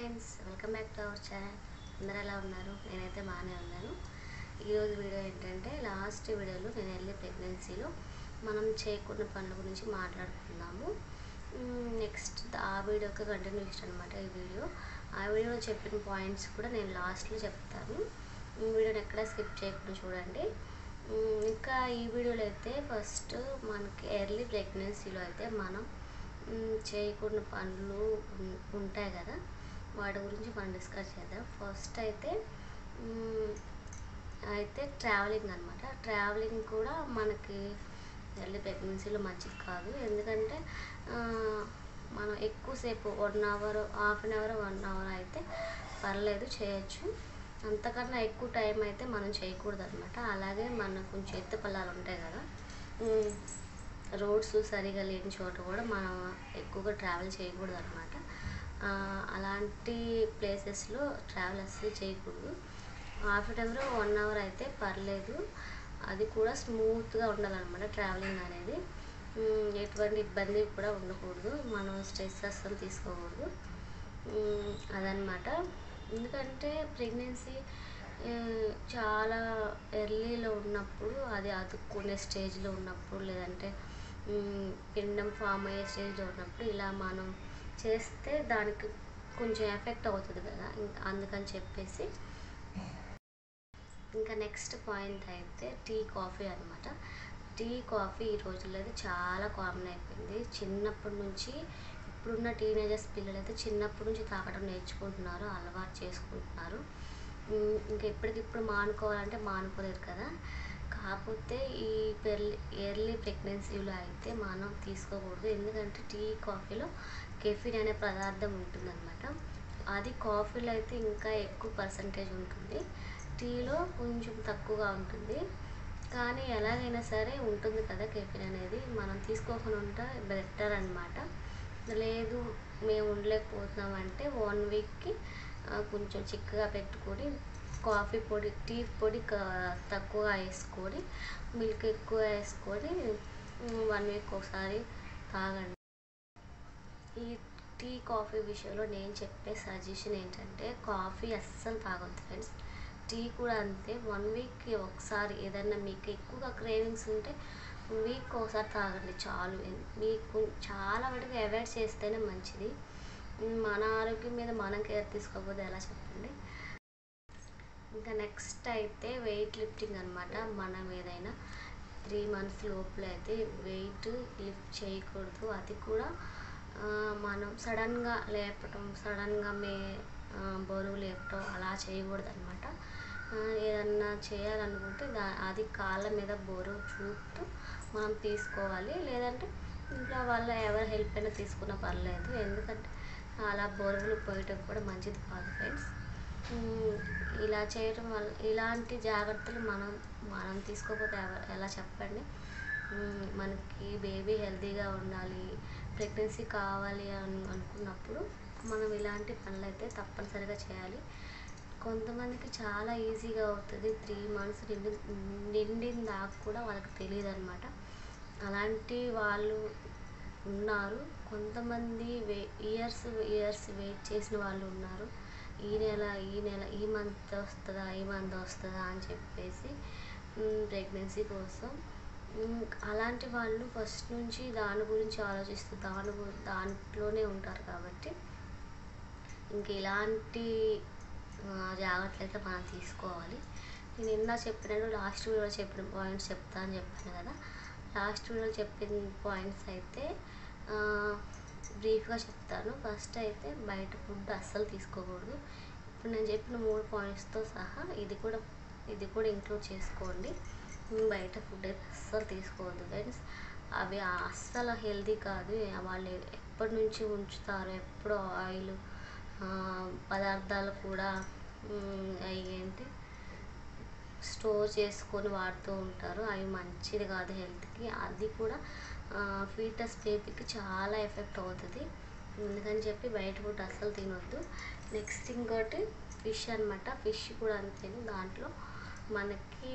Friends, welcome back to our channel. అందరూ ఎలా ఉన్నారు? నేనైతే బాగానే ఉన్నాను. ఈరోజు వీడియో ఏంటంటే, లాస్ట్ వీడియోలో నేను ఎర్లీ ప్రెగ్నెన్సీలో మనం చేయకూడని పనుల గురించి మాట్లాడుకుందాము. నెక్స్ట్ ఆ వీడియోకి కంటిన్యూషన్ అనమాట ఈ వీడియో. ఆ వీడియోలో చెప్పిన పాయింట్స్ కూడా నేను లాస్ట్లో చెప్తాను. వీడియోని ఎక్కడ స్కిప్ చేయకుండా చూడండి. ఇంకా ఈ వీడియోలో అయితే ఫస్ట్ మనకి ఎర్లీ ప్రెగ్నెన్సీలో అయితే మనం చేయకూడని పనులు ఉంటాయి కదా, వాటి గురించి మనం డిస్కస్ చేద్దాం. ఫస్ట్ అయితే ట్రావెలింగ్ అనమాట. ట్రావెలింగ్ కూడా మనకి ఎర్లీ ప్రెగ్నెన్సీలో మంచిది కాదు. ఎందుకంటే మనం ఎక్కువసేపు 1 hour, half an hour, 1 hour అయితే పర్లేదు, చేయొచ్చు. అంతకన్నా ఎక్కువ టైం అయితే మనం చేయకూడదు అనమాట. అలాగే మన కొంచెం ఎత్తు పల్లాలు ఉంటాయి కదా, రోడ్స్ సరిగా లేని చోట కూడా మనం ఎక్కువగా ట్రావెల్ చేయకూడదు అనమాట. అలాంటి ప్లేసెస్లో ట్రావెల్ అస్సలు చేయకూడదు. హాఫ్ అన్ అవర్, 1 అవర్ అయితే పర్లేదు. అది కూడా స్మూత్గా ఉండాలన్నమాట ట్రావెలింగ్ అనేది. ఎటువంటి ఇబ్బంది కూడా ఉండకూడదు. మనం స్ట్రెస్ అస్సలు తీసుకోకూడదు. అదనమాట. ఎందుకంటే ప్రెగ్నెన్సీ చాలా ఎర్లీలో ఉన్నప్పుడు, అది అతుక్కునే స్టేజ్లో ఉన్నప్పుడు, లేదంటే పిండం ఫామ్ అయ్యే స్టేజ్లో ఉన్నప్పుడు ఇలా మనం చేస్తే దానికి కొంచెం ఎఫెక్ట్ అవుతుంది కదా, అందుకని చెప్పేసి. ఇంకా నెక్స్ట్ పాయింట్ అయితే టీ, కాఫీ అనమాట. టీ, కాఫీ ఈ రోజుల్లో అయితే చాలా కామన్ అయిపోయింది. చిన్నప్పటి నుంచి ఇప్పుడున్న టీనేజర్స్ పిల్లలు అయితే చిన్నప్పటి నుంచి తాగడం నేర్చుకుంటున్నారు, అలవాటు చేసుకుంటున్నారు. ఇంకా ఇప్పటికిప్పుడు మానుకోవాలంటే మానుకోలేరు కదా. కాకపోతే ఈ ఎర్లీ ప్రెగ్నెన్సీలో అయితే మనం తీసుకోకూడదు. ఎందుకంటే టీ, కాఫీలో కెఫిన్ అనే పదార్థం ఉంటుందన్నమాట. అది కాఫీలో అయితే ఇంకా ఎక్కువ పర్సంటేజ్ ఉంటుంది, టీలో కొంచెం తక్కువగా ఉంటుంది. కానీ ఎలాగైనా సరే ఉంటుంది కదా కెఫిన్ అనేది, మనం తీసుకోకుండా ఉంటే బెటర్ అనమాట. లేదు మేము ఉండలేకపోతున్నామంటే 1 వీక్కి కొంచెం చిక్కగా పెట్టుకొని కాఫీ పొడి, టీ పొడి తక్కువగా వేసుకొని, మిల్క్ ఎక్కువ వేసుకొని 1 వీక్ ఒకసారి తాగండి. ఈ టీ, కాఫీ విషయంలో నేను చెప్పే సజెషన్ ఏంటంటే, కాఫీ అస్సలు తాగొద్దు ఫ్రెండ్స్. టీ కూడా అంతే. 1 వీక్కి ఒకసారి ఏదైనా మీకు ఎక్కువగా క్రేవింగ్స్ ఉంటే వీక్ ఒకసారి తాగండి చాలు. మీకు చాలా మటుకు అవాయిడ్ చేస్తేనే మంచిది. మన ఆరోగ్యం మీద మనం కేర్ తీసుకోకపోతే ఎలా చెప్పండి. ఇంకా నెక్స్ట్ అయితే వెయిట్ లిఫ్టింగ్ అనమాట. మనం ఏదైనా 3 months లోపల అయితే వెయిట్ లిఫ్ట్ చేయకూడదు. అది కూడా మనం సడన్గా లేపటం, సడన్గా బరువు లేపటం అలా చేయకూడదు అనమాట. ఏదన్నా చేయాలనుకుంటే అది కాళ్ళ మీద బరువు చూపుతూ మనం తీసుకోవాలి. లేదంటే ఇంట్లో వాళ్ళ ఎవరి హెల్ప్ అయినా తీసుకున్నా పర్లేదు. ఎందుకంటే అలా బరువులు పోయటం కూడా మంచిది కాదు ఫ్రెండ్స్. ఇలా చేయటం వల్ల ఇలాంటి జాగ్రత్తలు మనం తీసుకోకపోతే ఎలా చెప్పండి. మనకి బేబీ హెల్తీగా ఉండాలి, ప్రెగ్నెన్సీ కావాలి అని అనుకున్నప్పుడు మనం ఇలాంటి పనులు అయితే తప్పనిసరిగా చేయాలి. కొంతమందికి చాలా ఈజీగా అవుతుంది. 3 months నిండిన దాకా కూడా వాళ్ళకి తెలియదు అనమాట. అలాంటి వాళ్ళు ఉన్నారు. కొంతమంది ఇయర్స్ వెయిట్ చేసిన వాళ్ళు ఉన్నారు. ఈ నెల ఈ మంత్ వస్తుందా అని చెప్పేసి ప్రెగ్నెన్సీ కోసం. అలాంటి వాళ్ళు ఫస్ట్ నుంచి దాని గురించి ఆలోచిస్తూ దాంట్లోనే ఉంటారు కాబట్టి ఇంక ఇలాంటి జాగ్రత్తలు అయితే మనం తీసుకోవాలి. నేను ఇందా చెప్పినట్టు లాస్ట్ వీడియోలో చెప్పిన పాయింట్స్ చెప్తాను చెప్పాను కదా. లాస్ట్ వీడియోలో చెప్పిన పాయింట్స్ అయితే బ్రీఫ్గా చెప్తాను. ఫస్ట్ అయితే బయట ఫుడ్ అస్సలు తీసుకోకూడదు. ఇప్పుడు నేను చెప్పిన 3 పాయింట్స్తో సహా ఇది కూడా ఇంక్లూడ్ చేసుకోండి. బయట ఫుడ్ అయితే అస్సలు తీసుకోవద్దు ఫ్రెండ్స్. అవి అస్సలు హెల్తీ కాదు. వాళ్ళు ఎప్పటి నుంచి ఉంచుతారు, ఎప్పుడో ఆయిల్ పదార్థాలు కూడా ఏంటి స్టోర్ చేసుకొని వాడుతూ ఉంటారు. అవి మంచిది కాదు హెల్త్కి. అది కూడా ఫీటస్ బేబీకి చాలా ఎఫెక్ట్ అవుతుంది. అందుకని చెప్పి బయట ఫుడ్ అస్సలు తినొద్దు. నెక్స్ట్ ఇంకోటి ఫిష్ అనమాట. ఫిష్ కూడా అంతే, దాంట్లో మనకి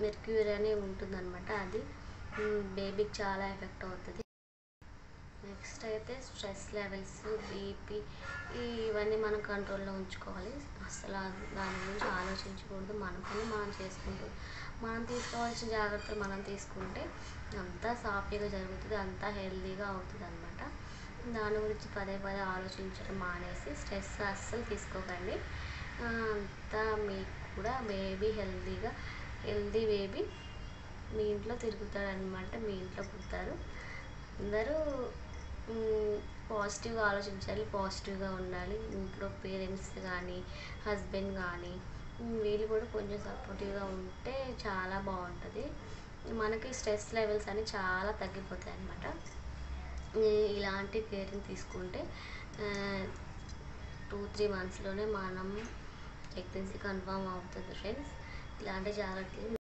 మెర్క్యూరీ అని ఉంటుందన్నమాట. అది బేబీకి చాలా ఎఫెక్ట్ అవుతుంది. నెక్స్ట్ అయితే స్ట్రెస్ లెవెల్స్, బీపీ ఇవన్నీ మనం కంట్రోల్లో ఉంచుకోవాలి. అసలు దాని గురించి ఆలోచించకూడదు. మన పని మనం చేసుకుంటూ మనం తీసుకోవాల్సిన జాగ్రత్తలు మనం తీసుకుంటే అంతా సాఫీగా జరుగుతుంది, అంతా హెల్తీగా అవుతుంది అనమాట. దాని గురించి పదే పదే ఆలోచించడం మానేసి స్ట్రెస్ అస్సలు తీసుకోకండి. అంతా మీకు కూడా బేబీ హెల్తీ బేబీ మీ ఇంట్లో తిరుగుతాడనమాట. మీ ఇంట్లో పుడతారు. అందరూ పాజిటివ్గా ఆలోచించాలి, పాజిటివ్గా ఉండాలి. ఇంట్లో పేరెంట్స్ కానీ, హస్బెండ్ కానీ వీళ్ళు కూడా కొంచెం సపోర్టివ్గా ఉంటే చాలా బాగుంటుంది. మనకి స్ట్రెస్ లెవెల్స్ అని చాలా తగ్గిపోతాయి అన్నమాట. ఇలాంటి కేరింగ్ తీసుకుంటే 2-3 మంత్స్లోనే మనం ప్రెగ్నెన్సీ కన్ఫర్మ్ అవుతుంది ఫ్రెండ్స్. ఇలాంటి జాగ్రత్తలు